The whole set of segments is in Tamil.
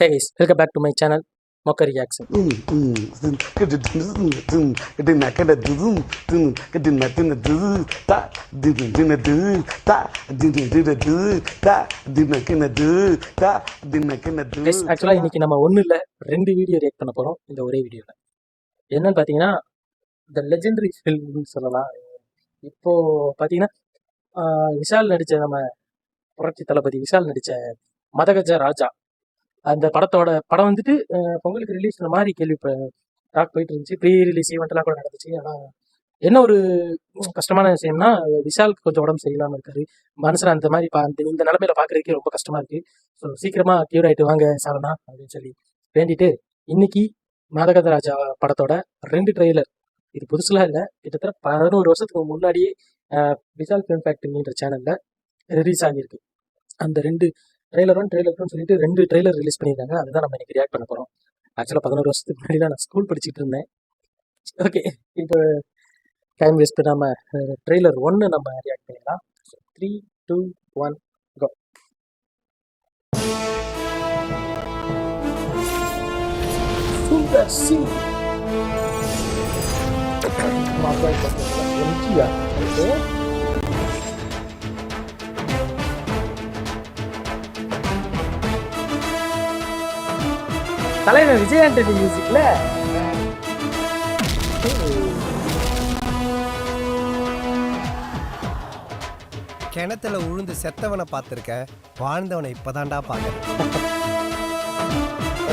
Hey guys, welcome back to my channel, Mocha Reaction. Guys, actually இன்னைக்கு நம்ம ஒன்றும் இல்லை 2 வீடியோ ரியாக்ட் பண்ண போகிறோம் இந்த ஒரே வீடியோவில். என்னன்னு பார்த்தீங்கன்னா த லெஜெண்டரி ஃபில்ம்னு சொல்லலாம். இப்போது பார்த்தீங்கன்னா விஷால் நடித்த நம்ம புரட்சி தளபதி விஷால் நடித்த மதகஜ ராஜா அந்த படம் வந்துட்டு பொங்கலுக்கு ரிலீஸ் இந்த மாதிரி டாக் போயிட்டு இருந்துச்சு. ப்ரீ ரிலீஸ் ஈவெண்ட்லாம் கூட நடந்துச்சு. ஆனால் என்ன ஒரு கஷ்டமான விஷயம்னா விஷாலுக்கு கொஞ்சம் உடம்பு சரியில்லாமல் இருக்காரு. மனசில் அந்த மாதிரி இந்த நிலமையில பார்க்குறதுக்கே ரொம்ப கஷ்டமாக இருக்குது. ஸோ சீக்கிரமாக க்யூர் ஆகிட்டு வாங்க சாரனா அப்படின்னு சொல்லி வேண்டிட்டு இன்னைக்கு மதகஜ ராஜா படத்தோட 2 ட்ரெய்லர், இது புதுசுலாம் இல்லை, கிட்டத்தட்ட 11 வருஷத்துக்கு முன்னாடியே விஷால் ஃபிலிம் ஃபேக்டரின்ற சேனலில் ரிலீஸ் ஆகியிருக்கு. அந்த 2 ட்ரெய்லர் 1 ட்ரெய்லர் 2 சொல்லிட்டு 2 ட்ரெய்லர் ரிலீஸ் பண்ணியிருக்காங்க. அதுதான் நம்ம இன்னைக்கு ரியாக்ட் பண்ண போகிறோம். ஆக்சுவலாக 11 வருஷத்துக்கு முன்னாடி தான் நான் ஸ்கூல் படிச்சுட்டு இருந்தேன். ஓகே, இப்போ டைம் வேஸ்ட் பண்ணாமல் ட்ரெய்லர் 1 நம்ம ரியாக்ட் பண்ணிடலாம். 3, 2, 1 கோ. சூப்பர் சி தலைவர் விஜய் ஆண்டனி மியூசிக்ல கிணத்துல உழுந்து செத்தவனை பார்த்திருக்கேன், வாழ்ந்தவனை இப்பதான்டா பாக்குறேன்.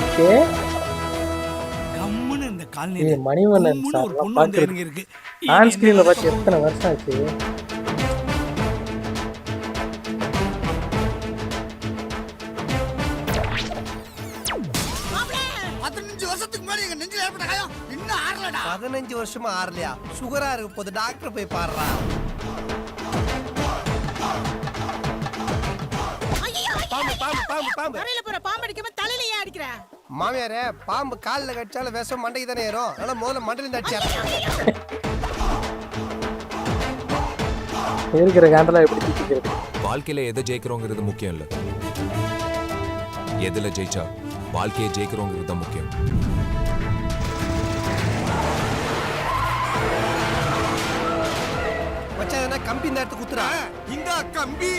ஓகே, கம்முன்னு இந்த காலனில மணிவண்ணன் சார் பாத்துருக்கு. ஆன் ஸ்கிரீன்ல பார்த்து எத்தனை வருஷம் ஆச்சு. வருஷத்துக்கு முன்னாடி எங்க நெஞ்சில ஏற்பட்ட காயம் இன்னும் ஆறலடா. 15 வருஷமா ஆறலையா? சுகரா இருக்க போது டாக்டர் போய் பாடுறா. பாம்பு பாம்பு பாம்பு பாம்பு அறையில போற பாம்பு அடிக்காம தலையில ஏன் அடிக்கிற? மாமியாரே, பாம்பு கால்ல கடிச்சால விஷம் மண்டைக்கு தானே ஏறும். அதனால முதல்ல மண்டையில இருந்து அடிச்சாரு. இருக்கிற காண்டலா எப்படி தீக்கிறது? வாழ்க்கையில எதை ஜெயிக்கிறோங்கிறது முக்கியம் இல்ல, எதுல ஜெயிச்சா வாழ்க்கையை ஜெயிக்கிறோங்கிறது தான் முக்கியம். மச்சான் கம்பி இந்த இடத்துக்கு குத்துறா. இந்த கம்பி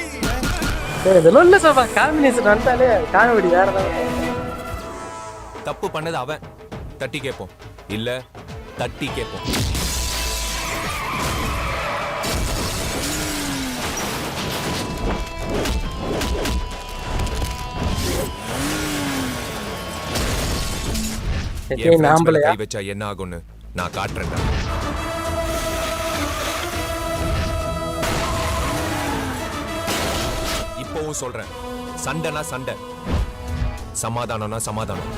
இதெல்லாம் இல்ல சார், காம்பினேஷன் வந்தாலே காமெடி வேற ஏதாவது. தப்பு பண்ணது அவன், தட்டி கேட்போம் இல்ல தட்டி கேட்போம். நாம்பளையா கை வச்சா என்ன ஆகும்னு நான் காட்டுறேன். இப்பவும் சொல்றேன், சண்டைனா சண்டை, சமாதானம்னா சமாதானம்.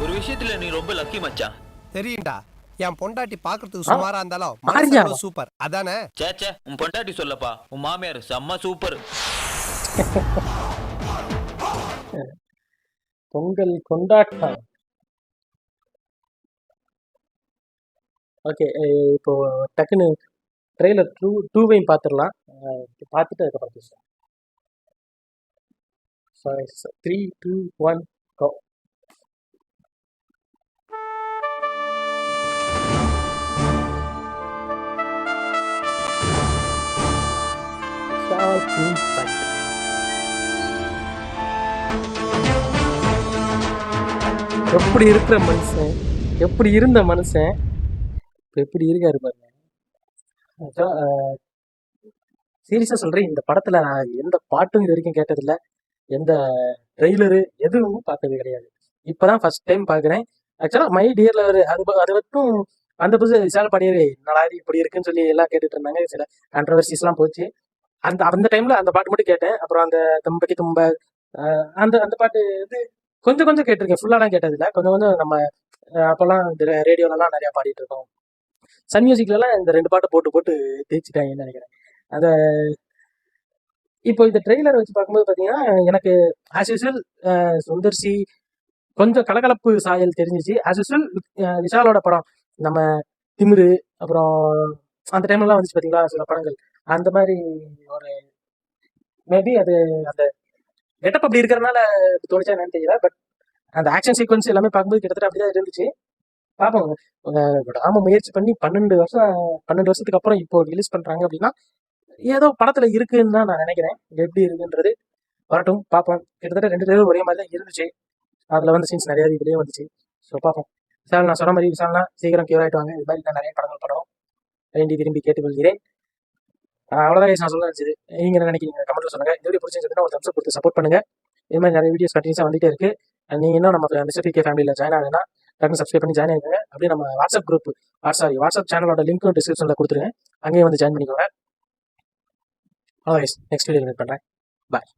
ஒரு விஷயத்துல நீ ரொம்ப லக்கி மச்சான். தெரியும்டா, என் பொண்டாட்டி பாக்குறதுக்கு சுமாரா இருந்தாலும் சூப்பர். அதானே? சேச்சே, உன் பொண்டாட்டி சொல்லப்பா, உன் மாமியார் செம்ம சூப்பர். பொங்கல் கொண்டாட்டம். ஓகே, இப்போ டக்குன்னு ட்ரெய்லர் 2வையும் பார்த்துடலாம். பார்த்துட்டு அதுக்கப்புறம் பேசுவோம். 3, 2, 1 கோ. எப்படி இருக்கிற மனுஷன், எப்படி இருந்த மனுஷன் இப்போ எப்படி இருக்காரு பாருங்க. சீரியஸாக சொல்கிறேன், இந்த படத்தில் நான் எந்த பாட்டும் இது வரைக்கும் கேட்டதில்லை, எந்த ட்ரெய்லரு எதுவும் பார்த்தது கிடையாது. இப்போ தான் ஃபர்ஸ்ட் டைம் பார்க்குறேன். ஆக்சுவலாக மை டியரில் அது மட்டும் அந்த புதுசு விஷால் பாடியவே என்னடா இப்படி இருக்குன்னு சொல்லி எல்லாம் கேட்டுட்டு இருந்தாங்க. சில கான்ட்ரவர்சிஸ்லாம் போச்சு. அந்த டைமில் அந்த பாட்டு மட்டும் கேட்டேன். அப்புறம் அந்த தம்பக்கி தும்ப அந்த பாட்டு வந்து கொஞ்சம் கொஞ்சம் கேட்டிருக்கேன், ஃபுல்லாலாம் கேட்டதில்லை. கொஞ்சம் கொஞ்சம் நம்ம அப்போல்லாம் இந்த ரேடியோலலாம் நிறையா பாடிட்டு இருக்கோம். சன் மியூசிக்லலாம் இந்த 2 பாட்டை போட்டு தேய்ச்சிட்டாங்கன்னு நினைக்கிறேன். அதை இப்போ இந்த ட்ரெய்லர் வச்சு பார்க்கும்போது பார்த்தீங்கன்னா எனக்கு ஆஸ் யூஸ்வல் சுந்தர்சி கொஞ்சம் கலகலப்பு சாயல் தெரிஞ்சிச்சு. ஆஸ் யூஸ்வல் விஷாலோட படம் நம்ம திமிரு, அப்புறம் அந்த டைம்லலாம் வந்துச்சு பார்த்தீங்களா சில படங்கள். அந்த மாதிரி ஒரு மேபி அது அந்த கெட்டப் அப்படி இருக்கிறனால தோணுச்சா என்னன்னு தெரியல. பட் அந்த ஆக்ஷன் சீக்வன்ஸ் எல்லாமே பார்க்கும்போது கிட்டத்தட்ட அப்படிதான் இருந்துச்சு. பார்ப்போம். ராம முயற்சி பண்ணி 12 வருஷத்துக்கு அப்புறம் இப்போ ரிலீஸ் பண்றாங்க அப்படின்னா ஏதோ படத்துல இருக்குன்னு தான் நான் நினைக்கிறேன். எப்படி இருக்குன்றது வரட்டும், பார்ப்போம். கிட்டத்தட்ட 2 பேரும் ஒரே மாதிரி தான் இருந்துச்சு. அதுல வந்து சீன்ஸ் நிறைய இதுலயே வந்துச்சு. ஸோ பார்ப்போம். விசால் நான் சொன்ன மாதிரி விசால்னா சீக்கிரம் கியூர் ஆயிட்டு வாங்க. இது மாதிரி நான் நிறைய படங்கள் படம் வேண்டி விரும்பி கேட்டுக்கொள்கிறேன். அவ்வளோதான் நான் சொல்ல நினைச்சது. நீங்க என்ன நினைக்கிறீங்க கமெண்ட்ல சொல்லுங்க. இந்த வீடியோ பிடிச்சிருந்தா ஒரு தம்ஸ் கொடுத்து சப்போர்ட் பண்ணுங்க. இது மாதிரி நிறைய வீடியோஸ் கண்டினியூஸாக வந்துட்டே இருக்கு. நீங்க இன்னும் நம்ம மிஸ்டர் பிகே ஃபேமிலியில் ஜாயின் ஆகுனா டக்குனு சப்ஸ்கிரைப் பண்ணி ஜாயின் ஆகிடுங்க. அப்படியே நம்ம வாட்ஸ்அப் சேனலோட லிங்க்கும் டிஸ்கிரிப்ஷனில் கொடுத்துருங்க. அங்கேயும் வந்து ஜாயின் பண்ணிக்கோங்க. அவ்வளோ நெக்ஸ்ட் வீடியோ மீட் பண்ணுறேன். பாய்.